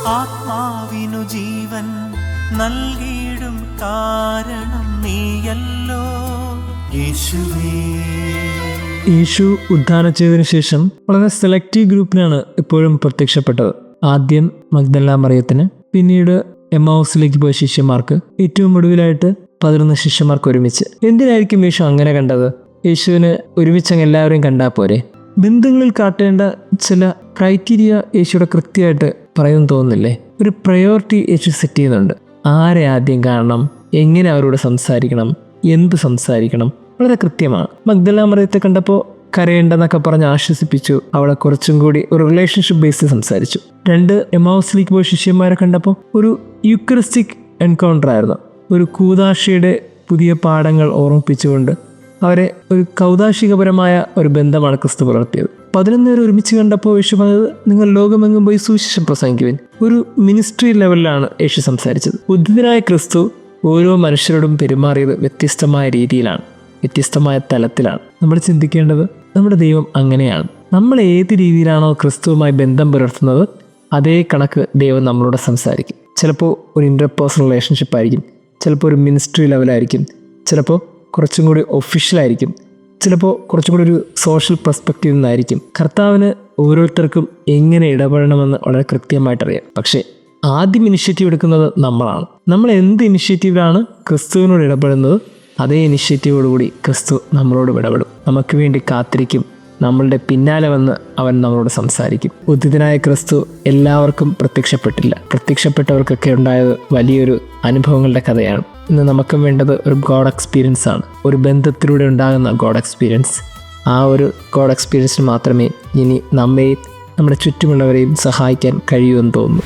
ആത്മാവിനു ജീവൻ നൽകിയിടും കാരണം നീയല്ലോ യേശുവേ. യേശു ഉദ്ധാനം ചെയ്തതിനു ശേഷം വളരെ സെലക്റ്റീവ് ഗ്രൂപ്പിനാണ് എപ്പോഴും പ്രത്യക്ഷപ്പെട്ടത്. ആദ്യം മഗ്ദല മറിയത്തിന്, പിന്നീട് എമ്മാവൂസിലേക്ക് പോയ ശിഷ്യന്മാർക്ക്, ഏറ്റവും ഒടുവിലായിട്ട് 11 ശിഷ്യന്മാർക്ക് ഒരുമിച്ച്. എന്തിനായിരിക്കും യേശു അങ്ങനെ കണ്ടത്? യേശുവിന് ഒരുമിച്ചങ്ങ് എല്ലാവരെയും കണ്ടാൽ പോരെ? ബന്ധങ്ങളിൽ കാട്ടേണ്ട ചില ക്രൈറ്റീരിയ യേശുവിടെ കൃത്യമായിട്ട് പറയുമെന്ന് തോന്നുന്നില്ലേ? ഒരു പ്രയോറിറ്റി യേശു സെറ്റ് ചെയ്യുന്നുണ്ട്. ആരെ ആദ്യം കാണണം, എങ്ങനെ അവരോട് സംസാരിക്കണം, എന്ത് സംസാരിക്കണം, വളരെ കൃത്യമാണ്. മഗ്ദല മറിയത്തെ കണ്ടപ്പോൾ കരയേണ്ടെന്നൊക്കെ പറഞ്ഞ് ആശ്വസിപ്പിച്ചു. അവളെ കുറച്ചും കൂടി ഒരു റിലേഷൻഷിപ്പ് ബേസിൽ സംസാരിച്ചു. 2 എമ്മാവൂസിലേക്ക് പോയ ശിഷ്യന്മാരെ കണ്ടപ്പോൾ ഒരു യൂക്കറിസ്റ്റിക് എൻകൗണ്ടർ ആയിരുന്നു. ഒരു കൂദാശയുടെ പുതിയ പാഠങ്ങൾ ഓർമ്മിപ്പിച്ചുകൊണ്ട് അവരെ ഒരു കൗദാശികപരമായ ഒരു ബന്ധമാണ് ക്രിസ്തു പുലർത്തിയത്. 11 പേർ ഒരുമിച്ച് കണ്ടപ്പോൾ യേശു പറഞ്ഞത്, നിങ്ങൾ ലോകമെങ്ങും പോയി സുവിശേഷം പ്രസംഗിക്കുവിൻ. ഒരു മിനിസ്ട്രി ലെവലിലാണ് യേശു സംസാരിച്ചത്. ഉദ്ധിതനായ ക്രിസ്തു ഓരോ മനുഷ്യരോടും പെരുമാറിയത് വ്യത്യസ്തമായ രീതിയിലാണ്, വ്യത്യസ്തമായ തലത്തിലാണ്. നമ്മൾ ചിന്തിക്കേണ്ടത്, നമ്മുടെ ദൈവം അങ്ങനെയാണ്. നമ്മൾ ഏത് രീതിയിലാണോ ക്രിസ്തുവുമായി ബന്ധം പുലർത്തുന്നത്, അതേ കണക്ക് ദൈവം നമ്മളോട് സംസാരിക്കും. ചിലപ്പോൾ ഒരു ഇൻ്റർപേഴ്സണൽ റിലേഷൻഷിപ്പ് ആയിരിക്കും, ചിലപ്പോൾ ഒരു മിനിസ്ട്രി ലെവലായിരിക്കും, ചിലപ്പോൾ കുറച്ചും കൂടി ഒഫീഷ്യലായിരിക്കും, ചിലപ്പോൾ കുറച്ചും കൂടി ഒരു സോഷ്യൽ പെർസ്പെക്റ്റീവ് നിന്നായിരിക്കും. കർത്താവിന് ഓരോരുത്തർക്കും എങ്ങനെ ഇടപെടണമെന്ന് വളരെ കൃത്യമായിട്ടറിയാം. പക്ഷേ ആദ്യം ഇനിഷ്യേറ്റീവ് എടുക്കുന്നത് നമ്മളാണ്. നമ്മൾ എന്ത് ഇനിഷ്യേറ്റീവിലാണ് ക്രിസ്തുവിനോട് ഇടപെടുന്നത്, അതേ ഇനിഷ്യേറ്റീവോടുകൂടി ക്രിസ്തു നമ്മളോട് ഇടപെടും. നമുക്ക് വേണ്ടി കാത്തിരിക്കും. നമ്മളുടെ പിന്നാലെ വന്ന് അവൻ നമ്മളോട് സംസാരിക്കും. ഉദ്ധിതനായ ക്രിസ്തു എല്ലാവർക്കും പ്രത്യക്ഷപ്പെട്ടില്ല. പ്രത്യക്ഷപ്പെട്ടവർക്കൊക്കെ ഉണ്ടായത് വലിയൊരു അനുഭവങ്ങളുടെ കഥയാണ്. ഇന്ന് നമുക്കും വേണ്ടത് ഒരു ഗോഡ് എക്സ്പീരിയൻസ് ആണ്, ഒരു ബന്ധത്തിലൂടെ ഉണ്ടാകുന്ന ഗോഡ് എക്സ്പീരിയൻസ്. ആ ഒരു ഗോഡ് എക്സ്പീരിയൻസിന് മാത്രമേ ഇനി നമ്മെയും നമ്മുടെ ചുറ്റുമുള്ളവരെയും സഹായിക്കാൻ കഴിയൂ എന്ന് തോന്നുന്നു.